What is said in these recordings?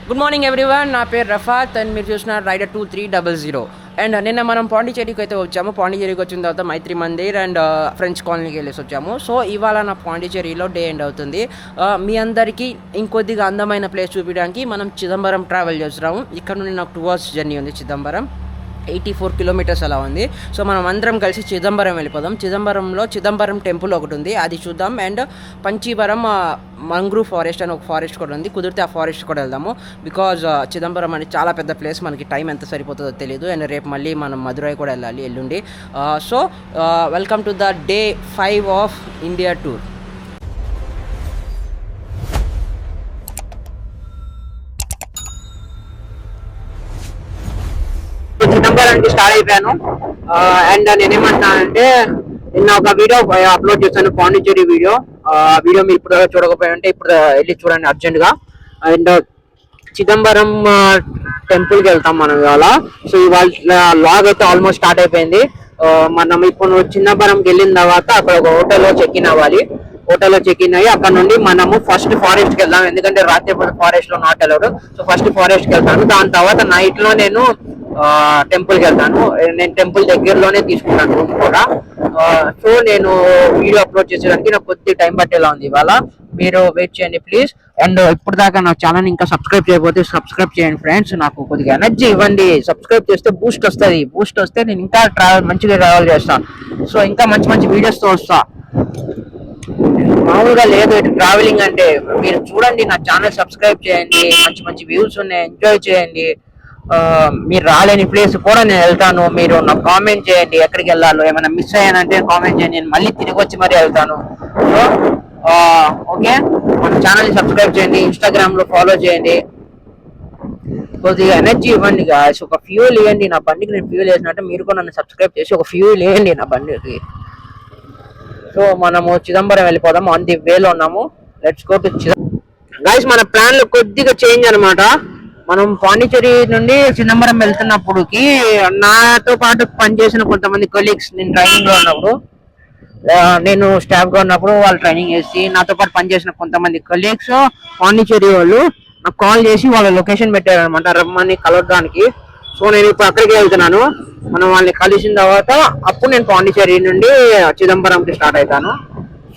Good morning everyone. నా పేరు రఫాత్ and మీరు చూసిన రైడర్ 2300. అండ్ నిన్న మనం పాండిచేరికి అయితే వచ్చాము. పాండిచేరికి వచ్చిన తర్వాత మైత్రి మందిర్ అండ్ ఫ్రెంచ్ కాలనీకి వెళ్ళేసి వచ్చాము. సో ఇవాళ నా పాండిచేరిలో డే ఎండ్ అవుతుంది. మీ అందరికీ ఇంకొద్దిగా అందమైన ప్లేస్ చూపించడానికి మనం చిదంబరం ట్రావెల్ చేస్తున్నాము. ఇక్కడ నుండి నాకు 2 hours జర్నీ ఉంది. చిదంబరం 84 kilometers అలా ఉంది. సో మనం అందరం కలిసి చిదంబరం వెళ్ళిపోదాం. చిదంబరంలో చిదంబరం టెంపుల్ ఒకటి ఉంది, అది చూద్దాం. అండ్ పంచీవరం మంగ్రూవ్ ఫారెస్ట్ అని ఒక ఫారెస్ట్ కూడా ఉంది, కుదిరితే ఆ ఫారెస్ట్ కూడా వెళ్దాము. బికాజ్ చిదంబరం అనేది చాలా పెద్ద ప్లేస్, మనకి టైం ఎంత సరిపోతుందో తెలియదు. అండ్ రేపు మళ్ళీ మనం మధురై కూడా వెళ్ళాలి ఎల్లుండి. So welcome to the day 5 of India tour. చిదంబరానికి స్టార్ట్ అయిపోయాను. అండ్ నేనేమంటున్నానంటే నిన్న ఒక వీడియో అప్లోడ్ చేశాను, పాండిచేరి వీడియో. వీడియో మీరు ఇప్పుడు చూడకపోయారంటే ఇప్పుడు వెళ్ళి చూడండి అర్జెంట్గా. అండ్ చిదంబరం టెంపుల్కి వెళ్తాం మనం ఇవాళ. సో ఇవాళ లాగ్ అయితే ఆల్మోస్ట్ స్టార్ట్ అయిపోయింది. మనం ఇప్పుడు చిదంబరంకి వెళ్ళిన తర్వాత అక్కడ ఒక హోటల్లో చెక్ ఇన్ అవ్వాలి. హోటల్లో చెక్ ఇన్ అయ్యి అక్కడ నుండి మనము ఫస్ట్ ఫారెస్ట్కి వెళ్దాం, ఎందుకంటే రాత్రి ఫారెస్ట్ లో నాట్ అలౌడ్. సో ఫస్ట్ ఫారెస్ట్కి వెళ్తాను, దాని తర్వాత నైట్ లో నేను టెంపుల్కి వెళ్తాను. నేను టెంపుల్ దగ్గరలోనే తీసుకుంటాను రూమ్ కూడా. సో నేను వీడియో అప్లోడ్ చేసేదానికి నాకు కొద్దిగా టైం పట్టేలా ఉంది ఇవాళ. మీరు వెయిట్ చేయండి ప్లీజ్. అండ్ ఇప్పుడు దాకా నా ఛానల్ ఇంకా సబ్స్క్రైబ్ చేయకపోతే సబ్స్క్రైబ్ చేయండి ఫ్రెండ్స్. నాకు కొద్దిగా ఎనర్జీ ఇవ్వండి. సబ్స్క్రైబ్ చేస్తే బూస్ట్ వస్తుంది. బూస్ట్ వస్తే నేను ఇంకా మంచిగా ట్రావెల్ చేస్తాను. సో ఇంకా మంచి మంచి వీడియోస్తో వస్తా. మామూలుగా లేదు ట్రావెలింగ్ అంటే. మీరు చూడండి, నా ఛానల్ సబ్స్క్రైబ్ చేయండి, మంచి మంచి వ్యూస్ ఉన్నాయి, ఎంజాయ్ చేయండి. మీరు రాలేని ప్లేస్ కూడా నేను వెళ్తాను. మీరు నాకు కామెంట్ చేయండి ఎక్కడికి వెళ్ళాలో. ఏమైనా మిస్ అయ్యానంటే కామెంట్ చేయండి, నేను మళ్ళీ తిరిగి వచ్చి మరీ వెళ్తాను. సో ఓకే, మన ఛానల్ని సబ్స్క్రైబ్ చేయండి, ఇన్స్టాగ్రామ్లో ఫాలో చేయండి. కొద్దిగా ఎనర్జీ ఇవ్వండి గాయ్స్, ఒక ఫ్యూల్ ఇవ్వండి నా బండికి. నేను ఫ్యూల్ వేసినట్టు మీరు కూడా నన్ను సబ్స్క్రైబ్ చేసి ఒక ఫ్యూల్ ఇవ్వండి నా బండికి. సో మనము చిదంబరం వెళ్ళిపోదాం, ఆన్ ది వేలో ఉన్నాము. Let's go to Chidambaram. Guys మన ప్లాన్లు కొద్దిగా చేంజ్ అనమాట. మనం పాండిచేరి నుండి చిదంబరం వెళ్తున్నప్పుడుకి నాతో పాటు పనిచేసిన కొంతమంది కొలీగ్స్, నేను ట్రైనింగ్ లో ఉన్నప్పుడు, నేను స్టాఫ్ గా ఉన్నప్పుడు వాళ్ళు ట్రైనింగ్ చేసి నాతో పాటు పనిచేసిన కొంతమంది కొలీగ్స్ పాండిచేరి వాళ్ళు నాకు కాల్ చేసి వాళ్ళ లొకేషన్ పెట్టారనమాట రమ్మని కలవడానికి. సో నేను ఇప్పుడు అక్కడికి వెళ్తున్నాను. మనం వాళ్ళని కలిసిన తర్వాత అప్పుడు నేను పాండిచేరి నుండి చిదంబరంకి స్టార్ట్ అవుతాను.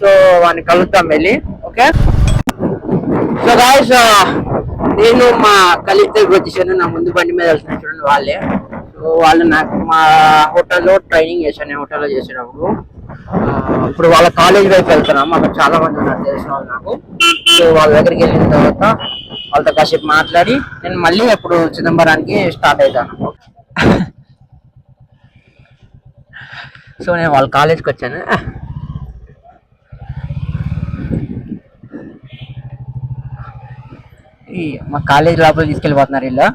సో వాళ్ళని కలుద్దాం వెళ్ళి. ఓకే, సో గాయ్స్ నేను మా కలీగ్ దగ్గర వచ్చేసాను. నా ముందు బండి మీద వెళ్తున్నాను చూడండి వాళ్ళే. సో వాళ్ళు నాకు మా హోటల్లో ట్రైనింగ్ చేశాను, హోటల్లో చేసేటప్పుడు. ఇప్పుడు వాళ్ళ కాలేజ్ వైపు వెళ్తున్నాము. అక్కడ చాలా మంది ఉన్నారు తెలిసిన వాళ్ళు నాకు. సో వాళ్ళ దగ్గరికి వెళ్ళిన తర్వాత వాళ్ళతో కాసేపు మాట్లాడి నేను మళ్ళీ ఇప్పుడు చిదంబరానికి స్టార్ట్ అవుతాను. సో నేను వాళ్ళ కాలేజ్కి వచ్చాను. మా కాలేజ్ లోపల తీసుకెళ్ళిపోతున్నారు వీళ్ళు.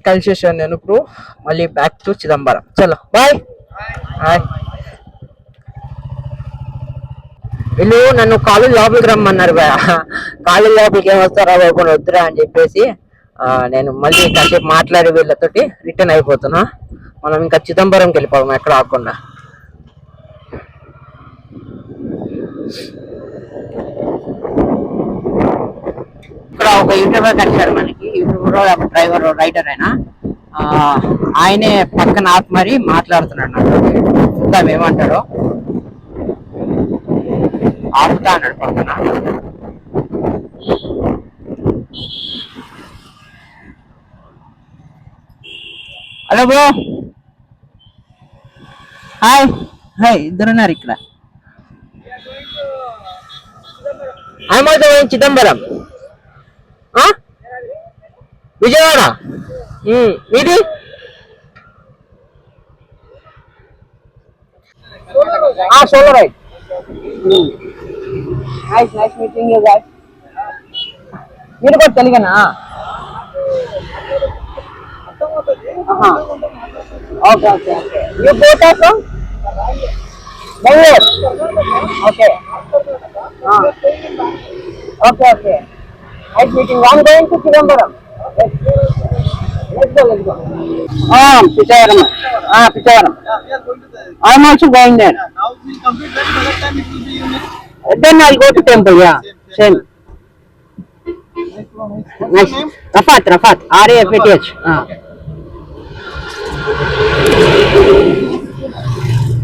కలిసేసాను నేను ఇప్పుడు. మళ్ళీ బ్యాక్ టు చిదంబరం. చలో బాయ్. వీళ్ళు నన్ను కాలేజ్ లోపలికి రమ్మన్నారు. కాలేజ్ లోపలికి ఏం వస్తారా బాబు వద్దురా అని చెప్పేసి నేను మళ్ళీ కాసేపు మాట్లాడి వీళ్ళతోటి రిటర్న్ అయిపోతున్నా. మనం ఇంకా చిదంబరంకి వెళ్ళిపోదాం ఎక్కడ ఆకుండా. ఇక్కడ ఒక యూట్యూబర్ కలిసాడు మనకి. యూట్యూబర్ డ్రైవర్ రైడర్ అయినా ఆయనే పక్కన ఆపి మరి మాట్లాడుతున్నాడు నాకు. చూద్దాం ఏమంటాడో. ఆపుతా అన్నాడు పక్కన. Hello bro. హాయ్ హాయ్, ఇద్దరున్నారు ఇక్కడ. I'm also going Chidambaram. Vijayawada. మీది? Solo ride. Nice meeting you guys. మీరు కూడా తెలుగేనా? Okay okay okay. You both are from Bengaluru? Okay okay okay. Nice meeting. I'm going to Chidambaram. Let's go, let's go. Pichavaram. Pichavaram. Yeah, we are going to the. I'm also going there. Yeah, now we complete that. By that time it will be evening. Then I'll go to temple. Yeah, same. Next one is. What's Nice. your name? Rafat, RAFATH.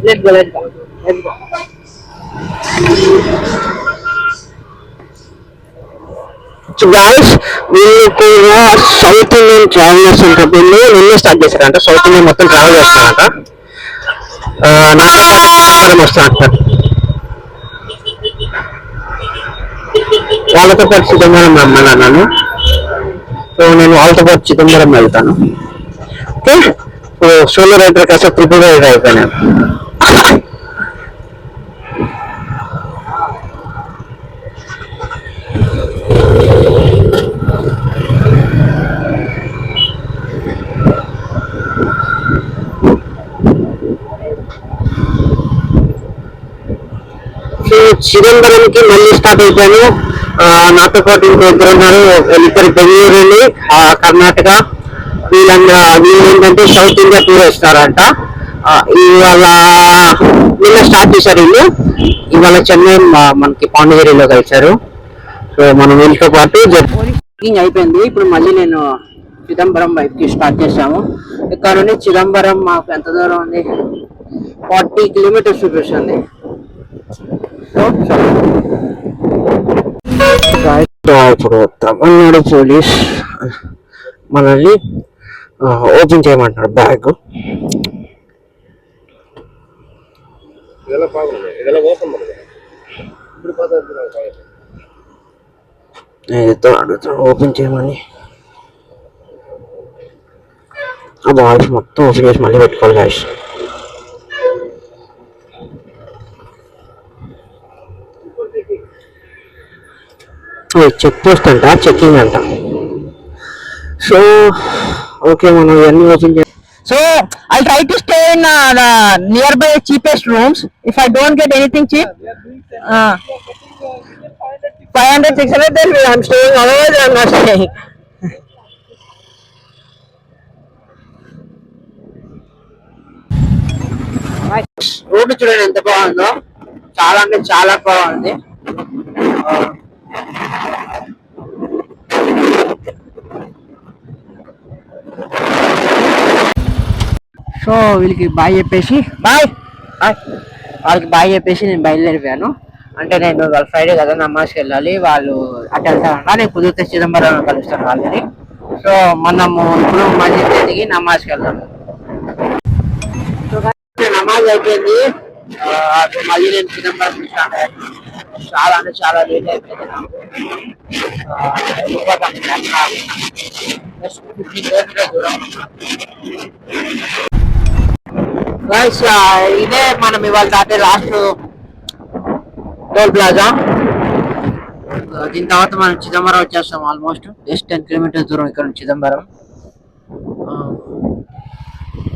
Let's go, let's go. Let's go. So guys వీళ్ళు కూడా south Indian travellers అంటే వీళ్ళు నిన్నే start చేశారంట. South Indian మొత్తం travel చేస్తారంట. నాతో పాటు వస్తారంట. వాళ్ళతో పాటు చిదంబరం రమ్మన్నాను. సో నేను వాళ్ళతో పాటు చిదంబరం వెళ్తాను. ఓకే, సో సోలో రైడర్ కాస్త ట్రిపుల్ రైడర్ అయిపోయినాను. చిదంబరంకి మళ్ళీ స్టార్ట్ అయిపోయాను. నాతో పాటు ఇంకో ఇద్దరు ఉన్నారు. ఇద్దరు బెంగళూరు వెళ్ళి కర్ణాటక. వీళ్ళు ఏంటంటే సౌత్ ఇండియా టూర్ వేస్తారంట. ఇవాళ నిన్న స్టార్ట్ చేశారు వీళ్ళు. ఇవాళ చెన్నై మనకి పాండిచేరిలో కలిశారు. సో మనం వీళ్ళతో పాటు బుకింగ్ అయిపోయింది. ఇప్పుడు మళ్ళీ నేను చిదంబరం వైపుకి స్టార్ట్ చేశాము. ఇక్కడ నుండి చిదంబరం మాకు ఎంత దూరం ఉంది? 40 కిలోమీటర్స్ చూపిస్తుంది. ఇప్పుడు తమిళనాడు పోలీస్ మనల్ని ఓపెన్ చేయమంటున్నాడు బ్యాగ్. అడుగుతాడు ఓపెన్ చేయమని. ఆ బాల్స్ మొత్తం ఓపెన్ చేసి మళ్ళీ పెట్టుకోవాలి గాయస్. చెక్ పోస్ట్ అంట, చెకింగ్ అంట. సో ఓకే, మనం ఇవన్నీ ఓపెన్ చేయాలి. So I try to stay in near by cheapest rooms. If I don't get anything cheap, 500 600 then I'm staying, otherwise I'm not staying. Road చూడండి ఎంత బాగుందో. చాలా అంటే చాలా బాగుంది. సో వీళ్ళకి బాయ్ చెప్పేసి వాళ్ళకి బాయ్ చెప్పేసి నేను బయలుదేరిపోయాను. అంటే నేను వాళ్ళ ఫ్రైడే కదా నమాజ్కి వెళ్ళాలి. వాళ్ళు అటు వెళ్తారంట. నేను కుదిరితే చిదంబరం కలుస్తాను వాళ్ళని. సో మనము ఇప్పుడు మస్జిద్ దిగి నమాజ్కి వెళ్దాము. నమాజ్ అయిపోయింది. మళ్ళీ నేను చిదంబరం చాలా అంటే చాలా లేట్ అయిపోయింది నాకు. ఇదే మనం ఇవాళ దాటే లాస్ట్ టోల్ ప్లాజా. దీని తర్వాత మనం చిదంబరం వచ్చేస్తాం. ఆల్మోస్ట్ జస్ట్ 10 కిలోమీటర్స్ దూరం ఇక్కడ నుంచి చిదంబరం.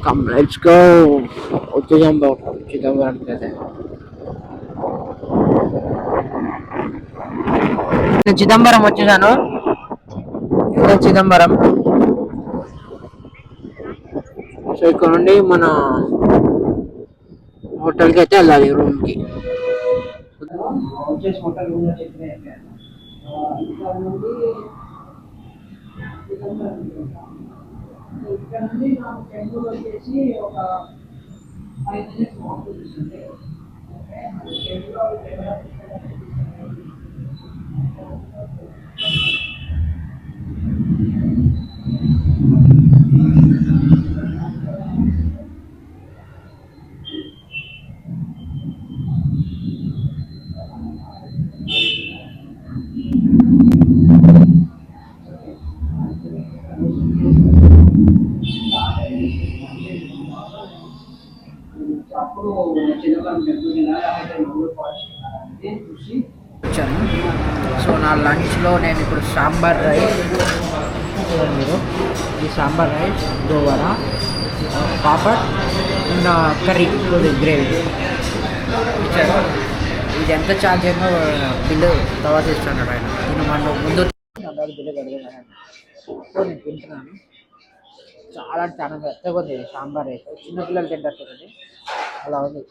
Come let's go. వచ్చేసాం చిదంబరం అయితే. చిదంబరం వచ్చేసాను. ఇదే చిదంబరం. సో ఇక్కడ నుండి మన హోటల్కి అయితే వెళ్ళాలి, రూమ్కి. వచ్చేసి హోటల్ రూమ్ ఇక్కడ నుండి నాకు టెంపుల్ వచ్చేసి ఒక 5 minutes వాక్ చూపిస్తుంది. సో నా లంచ్లో నేను ఇప్పుడు సాంబార్ రైస్, మీరు ఈ సాంబార్ రైస్, గోవరా, పాపడ్ అండ్ కర్రీ గ్రేవీ ఇచ్చారు. ఇది ఎంత ఛార్జ్ అయిందో బిల్లు తర్వాత ఇస్తున్నాడు ఆయన. నేను మన ముందు సో నేను తింటున్నాను. చాలా చాలా మెత్తగా ఉంది సాంబార్ అయితే. చిన్నపిల్లలు తింటారు చూడండి, అలా ఉంది.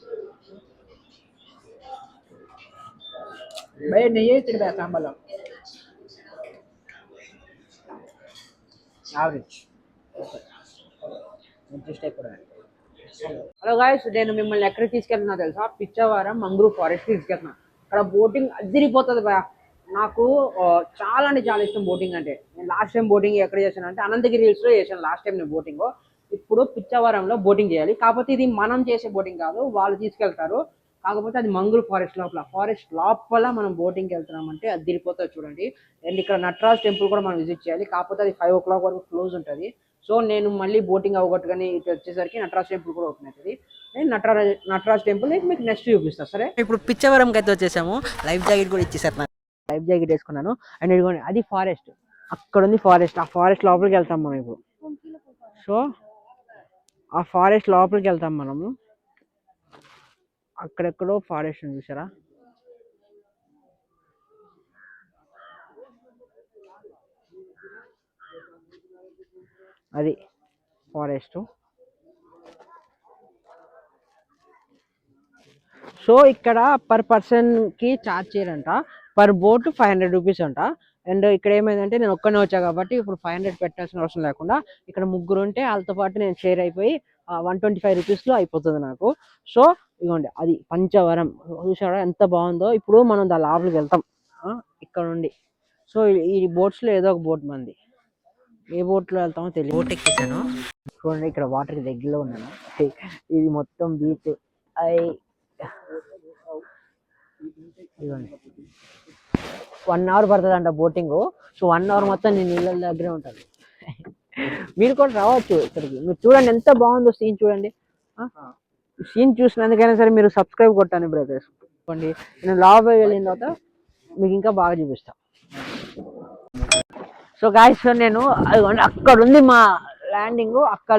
భయ నెయ్యి వేస్తాడు భయ సాంబార్లో. యావరేజ్ ఇంట్రెస్ట్ కూడా. హలో గాయస్, నేను మిమ్మల్ని ఎక్కడికి తీసుకెళ్తున్నా తెలుసా? పిచ్చవరం మంగ్రూవ్ ఫారెస్ట్ తీసుకెళ్తున్నా. అక్కడ బోటింగ్ అదిరిపోతుంది భయ. నాకు చాలా అంటే చాలా ఇష్టం బోటింగ్ అంటే. నేను లాస్ట్ టైం బోటింగ్ ఎక్కడ చేశాను అంటే అనంతగిరి హిల్స్లో చేశాను లాస్ట్ టైం నేను బోటింగ్. ఇప్పుడు పిచ్చవరంలో బోటింగ్ చేయాలి. కాకపోతే ఇది మనం చేసే బోటింగ్ కాదు, వాళ్ళు తీసుకెళ్తారు. కాకపోతే అది మంగ్రూవ్ ఫారెస్ట్ లోపల మనం బోటింగ్కి వెళ్తున్నామంటే అది తిరిగిపోతుంది చూడండి. అండ్ ఇక్కడ నటరాజ్ టెంపుల్ కూడా మనం విజిట్ చేయాలి. కాకపోతే అది 5 o'clock వరకు క్లోజ్ ఉంటుంది. సో నేను మళ్ళీ బోటింగ్ అవ్వగొట్టుకొని ఇటు వచ్చేసరికి నటరాజ్ టెంపుల్ కూడా ఓపెన్ అవుతుంది. నేను నటరాజ్ టెంపుల్ మీకు నెక్స్ట్ చూపిస్తాను. సరే, ఇప్పుడు పిచ్చవరంకి అయితే వచ్చేసాము. లైఫ్ జాకెట్ కూడా ఇచ్చేసారు నాకు. లైఫ్ జాకెట్ వేసుకున్నాను. అండ్ ఇదిగోండి, అది ఫారెస్ట్. అక్కడ ఉంది ఫారెస్ట్. ఆ ఫారెస్ట్ లోపలికి వెళ్తాం మనం ఇప్పుడు. సో ఆ ఫారెస్ట్ లోపలికి వెళ్తాం మనము. అక్కడెక్కడో ఫారెస్ట్ ఉంది చూసారా? అది ఫారెస్ట్. సో ఇక్కడ పర్ పర్సన్ కి ఛార్జ్ చేయరంట. పర్ బోట్ 500 రూపీస్ అంట. అండ్ ఇక్కడ ఏమైందంటే నేను ఒక్కనే వచ్చా కాబట్టి ఇప్పుడు 500 పెట్టాల్సిన అవసరం లేకుండా ఇక్కడ ముగ్గురు ఉంటే వాళ్ళతో పాటు నేను షేర్ అయిపోయి 125 రూపీస్లో అయిపోతుంది నాకు. సో ఇదిగోండి, అది పంచవరం. చూసారా ఎంత బాగుందో? ఇప్పుడు మనం దాని లోపలికి వెళ్తాం ఇక్కడ నుండి. సో ఈ బోట్స్లో ఏదో ఒక బోట్ మంది. ఏ బోట్లో వెళ్తామో తెలియదు. బోట్ ఎక్కించాను చూడండి. ఇక్కడ వాటర్కి దగ్గరలో ఉన్నాను. ఇది మొత్తం బీచ్. ఇదిగోండి, 1 hour పడుతుందంట బోటింగ్. సో 1 hour మొత్తం నేను నీళ్ళ దగ్గరే ఉంటాను. మీరు కూడా రావచ్చు ఇక్కడికి. మీరు చూడండి ఎంత బాగుందో సీన్. చూడండి, సీన్ చూసినందుకైనా సరే మీరు సబ్స్క్రైబ్ కొట్టాను బ్రదర్స్. చూడండి, నేను లోపలికి వెళ్ళిన తర్వాత మీకు ఇంకా బాగా చూపిస్తా. సో గాయస్, నేను అక్కడ ఉంది మా ల్యాండింగ్. అక్కడ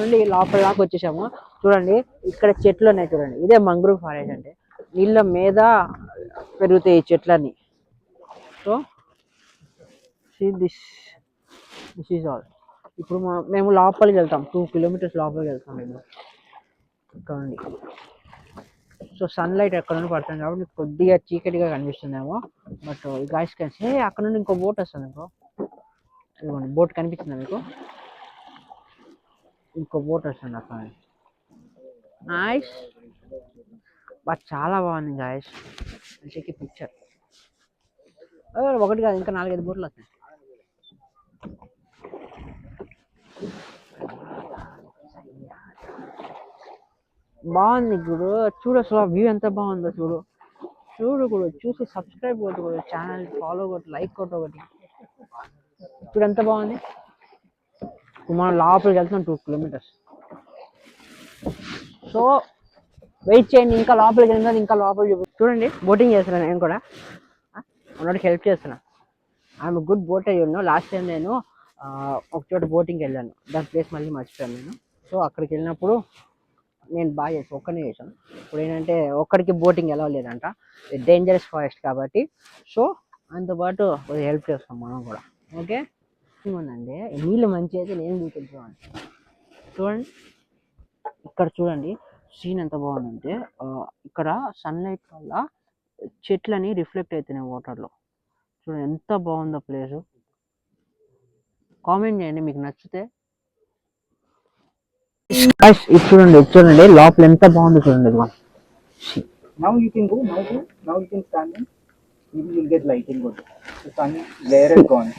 నుండి లోపల దాకా వచ్చేసాము. చూడండి, ఇక్కడ చెట్లు ఉన్నాయి చూడండి. ఇదే మంగ్రూవ్ ఫారెస్ట్ అంటే. నీళ్ళ మీద పెరుగుతాయి ఈ చెట్లన్నీ. So this is all. ఇప్పుడు మేము లోపలికి వెళ్తాం. 2 kilometers లోపలికి వెళ్తాం మేము ఇక్కడ నుండి. సో సన్లైట్ ఎక్కడ నుండి పడుతుంది కాబట్టి కొద్దిగా చీకటిగా కనిపిస్తుందేమో. బట్ గాయస్ కలిసి అక్కడ నుండి ఇంకో బోట్ వస్తుంది. ఇదిగోండి, బోట్ కనిపిస్తుందా మీకు? ఇంకో బోట్ వస్తుంది అక్కడ. నైస్, బట్ చాలా బాగుంది గాయస్. మంచి పిక్చర్. ఒకటి కాదు, ఇంకా 4-5 బోట్లు వస్తాయి. బాగుంది ఇప్పుడు. చూడు అసలు వ్యూ ఎంత బాగుందో. చూడు కూడా చూసి సబ్స్క్రైబ్ కొట్టు, ఛానల్ ఫాలో కొట్టు, లైక్ కొట్టు ఒకటి. చూడు ఎంత బాగుంది. మనం లోపలికి వెళ్తున్నాం 2 kilometers. సో వెయిట్ చేయండి, ఇంకా లోపలికి వెళ్ళిన ఇంకా లోపలికి చూడండి. బోటింగ్ చేస్తున్నాను నేను కూడా. ఉన్నోడికి హెల్ప్ చేస్తున్నా. I'm good బోటర్ you know. Last time నేను ఒక చోట బోటింగ్కి వెళ్ళాను. దాని ప్లేస్ మళ్ళీ మర్చిపోయాను నేను. సో అక్కడికి వెళ్ళినప్పుడు నేను బాగా చేసాను, ఒక్కనే చేశాను. ఇప్పుడు ఏంటంటే ఒక్కడికి బోటింగ్ ఎలా లేదంట, డేంజరస్ ఫారెస్ట్ కాబట్టి. సో దాంతోపాటు కొద్దిగా హెల్ప్ చేస్తాం మనం కూడా. ఓకే, ఏమోనండి నీళ్ళు మంచి అయితే నేను చూపించాను. చూడండి ఇక్కడ చూడండి సీన్ ఎంత బాగుందంటే, ఇక్కడ సన్లైట్ వల్ల చెట్లని రిఫ్లెక్ట్ అవుతున్నాయి వాటర్లో. చూడండి ఎంత బాగుందో ప్లేసు. కామెంట్ చేయండి మీకు నచ్చితే. చూడండి లోపల ఎంత బాగుందో చూడండి. Now you can go. Now you can stand in. You will get lighting good. The sun glare is gone.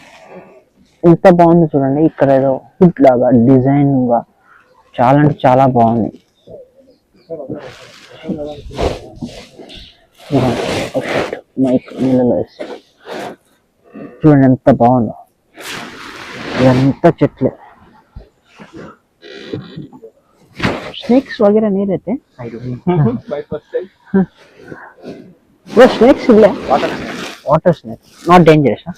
ఎంత బాగుంది చూడండి. ఇక్కడ ఏదో ఫుడ్ లాగా డిజైన్ గా చాలా అంటే చాలా బాగుంది. మైక్ నీళ్ళలో వేసి చూడండి ఎంత బాగుందో. ఇదంతా చెట్లే. स्नेक्स वगैरह नहीं रहते? I don't know. By first time. वो snakes ಇಲ್ಲ. Water snake. Not dangerous, huh?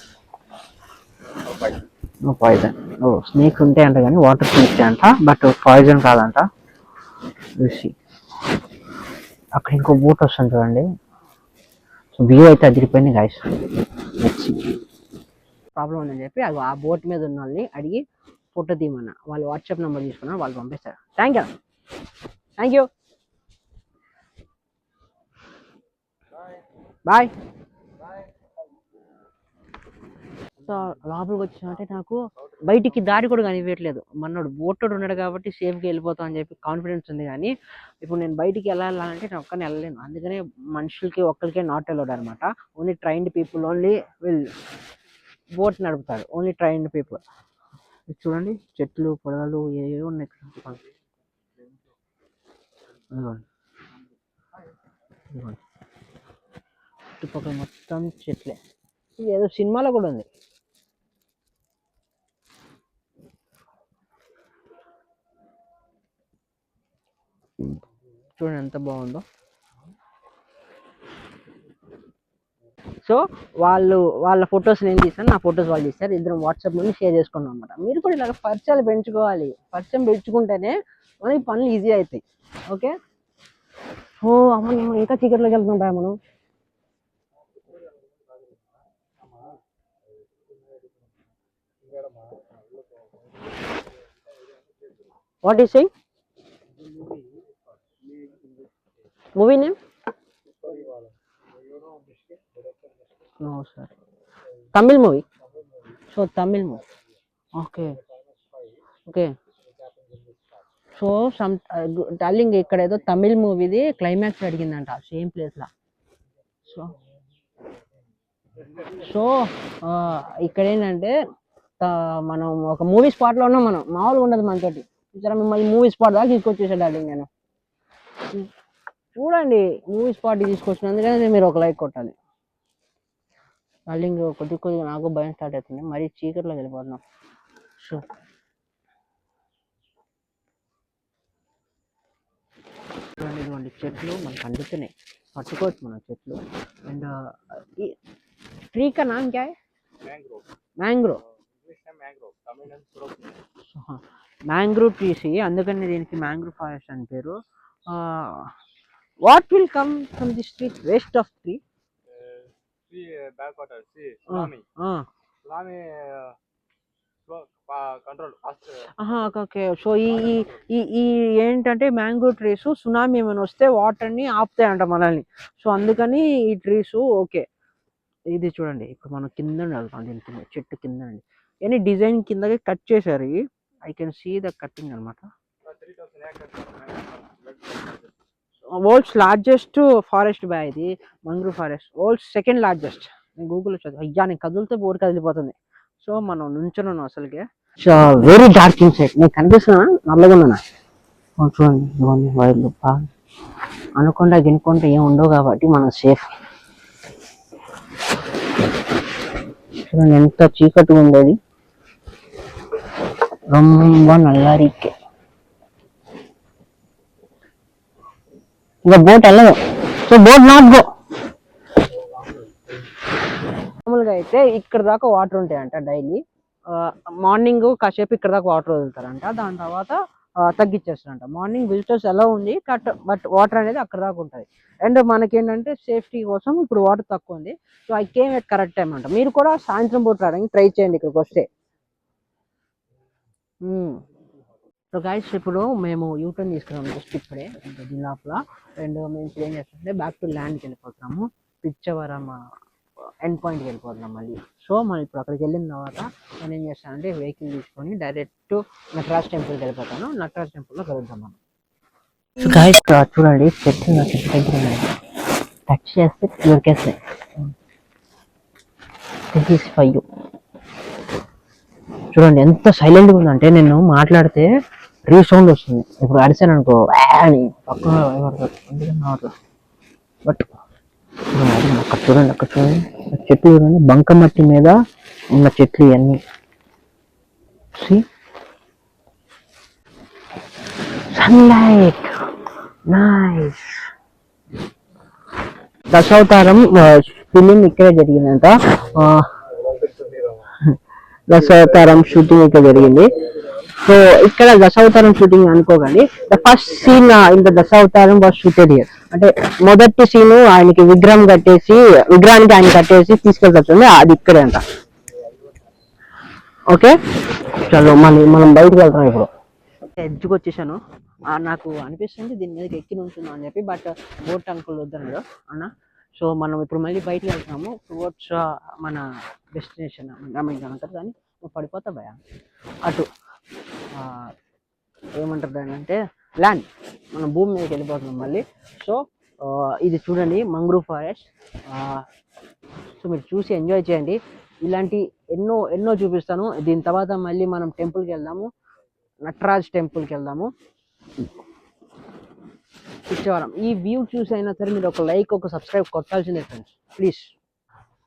No poison. No snakes ఉంటాయి అంట కానీ వాటర్ స్నేక్స్ అంట, బట్ పాయిజన్ కాదంట. చూసి అక్కడ ఇంకో బోట్ వస్తుంది చూడండి. సో వ్యూ అయితే అదిరిపోయింది గాయస్. ప్రాబ్లం ఉందని చెప్పి అది ఆ బోట్ మీద ఉన్న వాళ్ళని అడిగి ఫోటో తీయమన్నా. వాళ్ళు వాట్సాప్ నెంబర్ తీసుకున్నారు, వాళ్ళు పంపిస్తారు. Thank you. బాయ్. సో లోపలికి వచ్చినంటే నాకు బయటికి దారి కూడా కనిపించట్లేదు. మన్నోడు బోటోడు ఉన్నాడు కాబట్టి సేఫ్గా వెళ్ళిపోతాం అని చెప్పి కాన్ఫిడెన్స్ ఉంది. కానీ ఇప్పుడు నేను బయటికి వెళ్ళాలంటే నేను ఒక్కనే వెళ్ళలేను. అందుకనే మనుషులకి ఒక్కరికే నాట్ అలౌడ్ అనమాట. Only trained people only will boat నడుపుతారు. Only trained people. చూడండి చెట్లు పొలాలు ఏవో ఉన్నాయి ఇక్కడ. చుట్టుపక్కల మొత్తం చెట్లే. ఇది ఏదో సినిమాలో కూడా ఉంది. చూడండి ఎంత బాగుందో. సో వాళ్ళ ఫొటోస్ నేను తీస్తాను, నా ఫొటోస్ వాళ్ళు తీస్తారు. ఇద్దరం వాట్సాప్ నుండి షేర్ చేసుకున్నాం అనమాట. మీరు కూడా ఇలాగ పరిచయాలు పెంచుకోవాలి. పరిచయం పెంచుకుంటేనే మనకి పనులు ఈజీ అవుతాయి. ఓకే. సో అమ్మ ఇంకా చీకట్లోకి వెళ్తుంటాయి మనం. What is saying? Movie name? No sir. Tamil movie. So Tamil movie. Okay. So darling ఇక్కడ ఏదో తమిళ్ మూవీది క్లైమాక్స్ అడిగిందంట సేమ్ ప్లేస్ లా. సో ఇక్కడ ఏంటంటే మనం ఒక మూవీ స్పాట్ లో ఉన్నాం. మనం మామూలుగా ఉండదు మనతోటి. సరే మిమ్మల్ని మూవీ స్పాట్ దాకా తీసుకొచ్చేసా డార్లింగ్. నేను చూడండి మూవీ స్పాట్ తీసుకొచ్చిన, అందుకని మీరు ఒక లైక్ కొట్టాలి డార్లింగ్. కొద్దిగా నాకు భయం స్టార్ట్ అవుతుంది. మరీ చీకట్లోకి వెళ్ళిపోతున్నాం. సో ఇటువంటి చెట్లు మనకు అందుతున్నాయి, పట్టుకోవచ్చు మనం చెట్లు. అండ్ ట్రీ కా నామ్ క్యా హై? మ్యాంగ్రో. మ్యాంగ్రో ట్రీస్, అందుకని దీనికి మ్యాంగ్రో ఫారెస్ట్ అని పేరు. What will come from this tree? Waste of tree. backwater, see, tsunami. Tsunami control fast. Okay. So ఈ ఏంటంటే మ్యాంగో ట్రీస్ సునామీ ఏమైనా వస్తే వాటర్ని ఆపుతాయంట మనల్ని. సో అందుకని ఈ ట్రీస్ ఓకే. ఇది చూడండి ఇప్పుడు మనం కింద వెళ్తాం. దీని కింద చెట్టు కింద అండి ఎనీ డిజైన్ కిందకి కట్ చేశారు. I can see the cutting అనమాట. వరల్డ్స్ లార్జెస్ట్ ఫారెస్ట్ బై ఇది mangrove forest. World's second largest. నేను గూగుల్లో చదివా. అయ్యా నేను కదులుతో బోర్డు కదిలిపోతుంది. సో మనం నుంచున్నాను అసలుకే. Very dark in side. నేను కనిపిస్తున్నా నల్లగా ఉన్నా. చూడండి ఇవన్నీ వైర్లు అనుకుండా గినుకుంటే ఏం ఉండవు కాబట్టి మనం సేఫ్. చూడండి ఎంత చీకటిగా ఉండేది. రొంబ నల్లారికే. ఇంకా బోట్ వెళ్ళదు. So boat not go. మామూలుగా అయితే ఇక్కడ దాకా వాటర్ ఉంటాయంట డైలీ. మార్నింగ్ కాసేపు ఇక్కడ దాకా వాటర్ వదులుతారంట. దాని తర్వాత తగ్గించేస్తారంట. మార్నింగ్ విజిటర్స్ ఎలా ఉంది బట్ వాటర్ అనేది అక్కడ దాకా ఉంటుంది. అండ్ మనకేంటంటే సేఫ్టీ కోసం ఇప్పుడు వాటర్ తక్కువ ఉంది. So I came at correct time అంట. మీరు కూడా సాయంత్రం పూట రావడానికి ట్రై చేయండి ఇక్కడికి వస్తే. సో గైస్ ఇప్పుడు మేము యూటర్న్ తీసుకున్నాము జస్ట్ ఇప్పుడే దీని లోపల. అండ్ మేము ఇప్పుడు ఏం చేస్తామంటే బ్యాక్ టు ల్యాండ్కి వెళ్ళిపోతున్నాము. పిచ్చవరం ఎండ్ పాయింట్కి వెళ్ళిపోతున్నాం మళ్ళీ. సో మనం ఇప్పుడు అక్కడికి వెళ్ళిన తర్వాత నేను ఏం చేస్తానంటే వెహికల్ తీసుకొని డైరెక్ట్ నటరాజ్ టెంపుల్కి వెళ్ళిపోతాను. నటరాజ్ టెంపుల్లో కలుద్దాం మనం. సో గైస్ చూడండి చెట్టు నా చెట్టు దగ్గర ఉన్నాయి. టచ్ చేస్తే దొరికేస్తాయి. This is for you. చూడండి ఎంత సైలెంట్గా ఉందంటే నేను మాట్లాడితే రీసౌండ్ వస్తుంది. ఇప్పుడు అరిసాను అనుకో అని పక్కన అందుకని బట్ అక్కడ చూడండి, అక్కడ చూడండి చెట్లు చూడండి. బంకమట్టి మీద ఉన్న చెట్లు ఇవన్నీ. Sunlight nice. దశావతారం ఫిలిం ఇక్కడే జరిగిందంట. దశావతారం షూటింగ్ ఇక్కడ జరిగింది. సో ఇక్కడ దశావతారం షూటింగ్ అనుకోకండి. The first scene in the Dasavatharam was shooted here. అంటే మొదటి సీను ఆయనకి విగ్రహానికి ఆయన కట్టేసి తీసుకెళ్తుంది, అది ఇక్కడే అంట. ఓకే చలో మనం బయటకు వెళ్తాం ఇప్పుడు. ఎడ్జ్కి వచ్చేసాను. నాకు అనిపిస్తుంది దీని మీదకి ఎక్కి ఉంటున్నాం అని చెప్పి, బట్ బోట్ అంకుల్ వద్దన్నాడు అన్న. సో మనం ఇప్పుడు మళ్ళీ బయటకు వెళ్తున్నాము టువర్డ్స్ మన డెస్టినేషన్. అంటారు కానీ నువ్వు పడిపోతా భయ అటు ఏమంటారు దాని అంటే ల్యాండ్, మనం భూమి మీదకి వెళ్ళిపోతున్నాం మళ్ళీ. సో ఇది చూడండి మంగ్రూవ్ ఫారెస్ట్. సో మీరు చూసి ఎంజాయ్ చేయండి. ఇలాంటి ఎన్నో చూపిస్తాను. దీని తర్వాత మళ్ళీ మనం టెంపుల్కి వెళ్దాము, నటరాజ్ టెంపుల్కి వెళ్దాము పిచ్చవరం. ఈ వ్యూ చూసి అయినా సరే మీరు ఒక లైక్ ఒక సబ్స్క్రైబ్ కొట్టాల్సిందే ఫ్రెండ్స్, ప్లీజ్.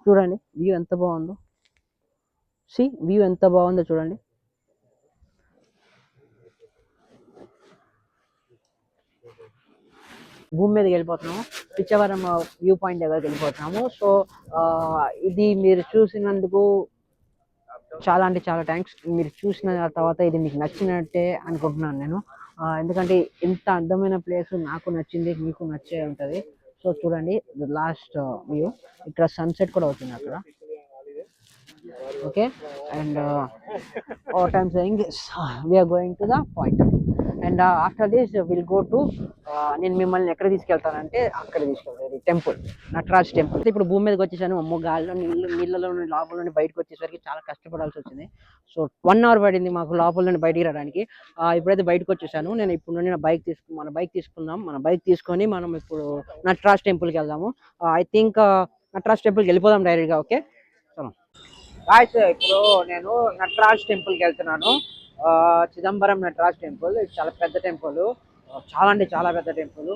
చూడండి వ్యూ ఎంత బాగుందో, వ్యూ ఎంత బాగుందో చూడండి. భూమి మీదకి వెళ్ళిపోతున్నాము, పిచ్చవరం వ్యూ పాయింట్ దగ్గరికి వెళ్ళిపోతున్నాము. సో ఇది మీరు చూసినందుకు చాలా అంటే చాలా థ్యాంక్స్. మీరు చూసిన తర్వాత ఇది మీకు నచ్చినట్టే అనుకుంటున్నాను నేను. ఎందుకంటే ఇంత అందమైన ప్లేస్ నాకు నచ్చింది, మీకు నచ్చే ఉంటుంది. సో చూడండి లాస్ట్ వ్యూ, ఇక్కడ సన్సెట్ కూడా అవుతుంది అక్కడ. Okay and what I'm saying is we are going to the point and after this we'll go to నేను మిమ్మల్ని ఎక్కడ తీసుకెళ్తానంటే అక్కడ తీసుకెళ్తాను, టెంపుల్, నటరాజ్ టెంపుల్. ఇప్పుడు భూమి మీదకి వచ్చేసాను. అమ్మో గాలిలో నీళ్ళలో లోపల నుండి బయటకు వచ్చేసరికి చాలా కష్టపడాల్సి వచ్చింది. సో 1 hour పడింది మాకు లోపల నుండి బయటికి రావడానికి. ఇప్పుడైతే బయటకు వచ్చేసాను. నేను ఇప్పుడు నుండి మన బైక్ తీసుకొని మనం ఇప్పుడు నటరాజ్ టెంపుల్కి వెళ్దాము. ఐ థింక్ నటరాజ్ టెంపుల్కి వెళ్ళిపోదాం డైరెక్ట్గా. ఓకే చలో గాయ్స్, ఇప్పుడు నేను నటరాజ్ టెంపుల్కి వెళ్తున్నాను. చిదంబరం నటరాజ్ టెంపుల్. ఇది చాలా పెద్ద టెంపుల్, చాలా అంటే చాలా పెద్ద టెంపుల్.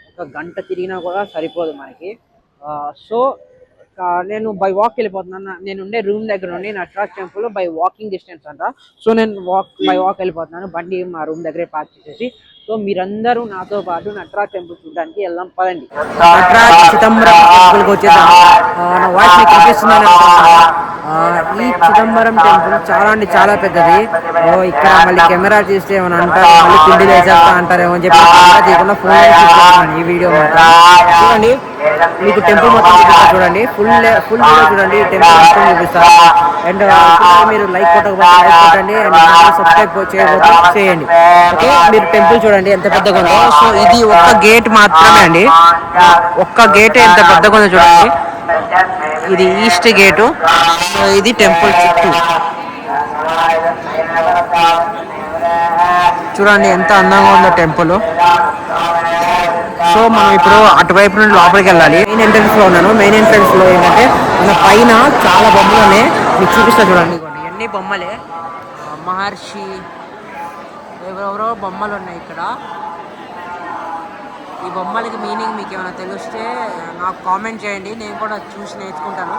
ఒక గంట తిరిగినా కూడా సరిపోదు మనకి. సో నేను బై వాక్ వెళ్ళిపోతున్నాను. నేను ఉండే రూమ్ దగ్గర నుండి Nataraj temple by walking distance అంట. సో నేను బై వాక్ వెళ్ళిపోతున్నాను, బండి మా రూమ్ దగ్గరే పార్క్ చేసేసి. సో మీరందరూ నాతో పాటు నటరాజ్ టెంపుల్ చూడడానికి వెళ్దాం పదండి. నటరాజ్ చిదంబరం టెంపుల్కి వచ్చేద్దాం. నా వాయిస్ మీకు కనిపిస్తుందని ఈ చిదంబరం టెంపుల్ చాలా అంటే చాలా పెద్దది. ఇక్కడ మళ్ళీ కెమెరా తీస్తే ఏమైనా అంటారు, మళ్ళీ పిండి వేసేస్తా అంటారేమో అని చెప్పి తీయకుండా ఫోన్ ఈ వీడియో మాత్రం చూడండి. మీకు టెంపుల్ మొత్తం చూపిస్తా చూడండి, ఫుల్ వీడియో చూడండి, టెంపుల్ మొత్తం చూపిస్తా. అండ్ మీరు లైక్ కొట్టండి అండ్ సబ్స్క్రైబ్ చేయండి. ఓకే మీరు టెంపుల్ చూడండి ఎంత పెద్దగా ఉందో. సో ఇది ఒక్క గేట్ మాత్రమే అండి, ఒక్క గేట్ ఎంత పెద్దగా ఉందో చూడండి. ఇది ఈస్ట్ గేటు, ఇది టెంపుల్ చుట్టూ చూడండి ఎంత అందంగా ఉందో టెంపుల్. సో మనం ఇప్పుడు అటువైపు నుండి లోపలికి వెళ్ళాలి. మెయిన్ ఎంట్రన్స్ లో ఉన్నాను. మెయిన్ ఎంట్రన్స్ లో ఏంటంటే మన పైన చాలా బొమ్మలనే మీకు చూపిస్తా చూడండి. ఇవన్నీ బొమ్మలే, మహర్షి ఎవరెవరో బొమ్మలు ఉన్నాయి ఇక్కడ. ఈ బొమ్మలకి మీనింగ్ మీకు ఏమైనా తెలిస్తే నాకు కామెంట్ చేయండి, నేను కూడా చూసి నేర్చుకుంటాను.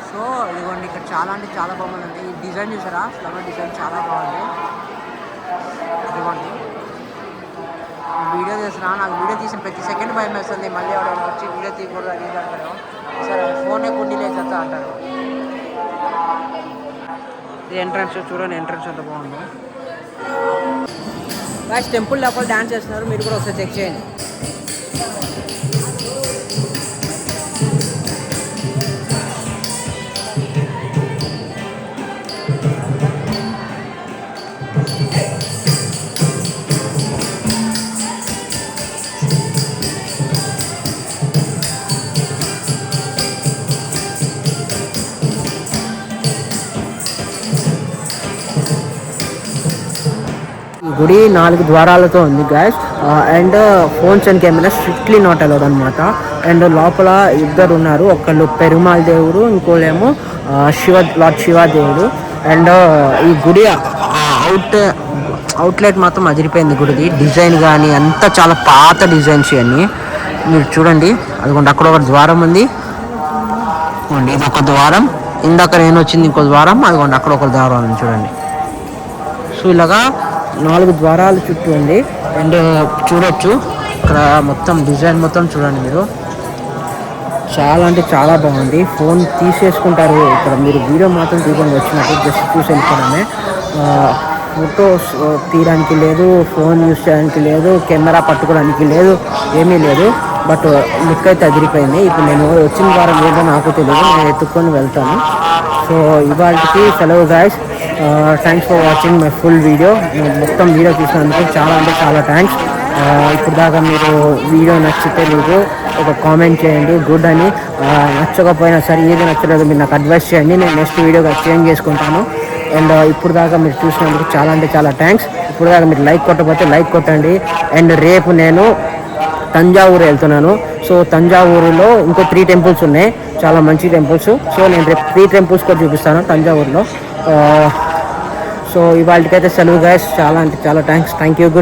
సో ఇదిగోండి ఇక్కడ చాలా అంటే చాలా బొమ్మలు ఉన్నాయి. ఈ డిజైన్ చూసారా, ఫ్లవర్ డిజైన్ చాలా బాగుంది. ఇదిగోండి వీడియో తీసినా, నాకు వీడియో తీసిన ప్రతి సెకండ్ భయం వేస్తుంది. మళ్ళీ ఎవరైనా వచ్చి వీడియో తీయకూడదు అని అంటారు, సరే ఫోనే కుండీ లేచేస్తా అంటారు. ఇది ఎంట్రన్స్ చూడండి, ఎంట్రన్స్ ఎంత బాగుంది. గాయ్స్ టెంపుల్ లోపల డాన్స్ చేస్తున్నారు, మీరు కూడా ఒకసారి చెక్ చేయండి. గుడి 4 ద్వారాలతో ఉంది guys. And phones and camera strictly not allowed అనమాట. అండ్ లోపల ఇద్దరు ఉన్నారు, ఒకళ్ళు పెరుమాళ్ దేవుడు, ఇంకోళ్ళేమో లార్డ్ శివ దేవుడు. అండ్ ఈ గుడి అవుట్లెట్ మాత్రం అదిరిపోయింది. గుడిది డిజైన్ కానీ అంతా చాలా పాత డిజైన్స్ ఇవన్నీ మీరు చూడండి. అదిగోండి అక్కడ ఒక ద్వారం ఉంది, ఇది ఒక ద్వారం. ఇందాక నేను వచ్చింది ఇంకో ద్వారం, అదిగోండి అక్కడ ఒక ద్వారం ఉంది చూడండి. సో ఇలాగా 4 ద్వారాల చుట్టూ ఉంది. అండ్ చూడొచ్చు ఇక్కడ మొత్తం డిజైన్ మొత్తం చూడండి మీరు, చాలా అంటే చాలా బాగుంది. ఫోన్ తీసేసుకుంటారు ఇక్కడ, మీరు వీడియో మాత్రం తీసుకోండి వచ్చినట్టు, జస్ట్ చూసి వెళ్ళిపోవడమే. ఫొటోస్ తీయడానికి లేదు, ఫోన్ యూస్ చేయడానికి లేదు, కెమెరా పట్టుకోవడానికి లేదు, ఏమీ లేదు. బట్ లుక్ అయితే అదిరిపోయింది. ఇప్పుడు నేను వచ్చిన వారం ఏదో నాకు తెలియదు, నేను ఎత్తుక్కొని వెళ్తాను. సో ఇవాళకి సెలవు guys. Thanks for watching my full video. మొత్తం వీడియో చూసినందుకు చాలా అంటే చాలా థ్యాంక్స్. ఇప్పుడు దాకా మీరు వీడియో నచ్చితే మీకు ఒక కామెంట్ చేయండి గుడ్ అని. నచ్చకపోయినా సరే, ఏది నచ్చలేదు మీరు నాకు అడ్వైస్ చేయండి, నేను నెక్స్ట్ వీడియోగా చేంజ్ చేసుకుంటాను. అండ్ ఇప్పుడు దాకా మీరు చూసినందుకు చాలా అంటే చాలా థ్యాంక్స్. ఇప్పుడు దాకా మీరు లైక్ కొట్టకపోతే లైక్ కొట్టండి. అండ్ రేపు నేను తంజావూరు వెళ్తున్నాను. సో తంజావూరులో ఇంకో 3 టెంపుల్స్ ఉన్నాయి, చాలా మంచి టెంపుల్స్. సో నేను రేపు 3 టెంపుల్స్ కూడా చూపిస్తాను తంజావూరులో. సో ఇవాళకైతే సెలవు గైస్. చాలా అంటే చాలా థ్యాంక్స్. Thank you. గుడ్.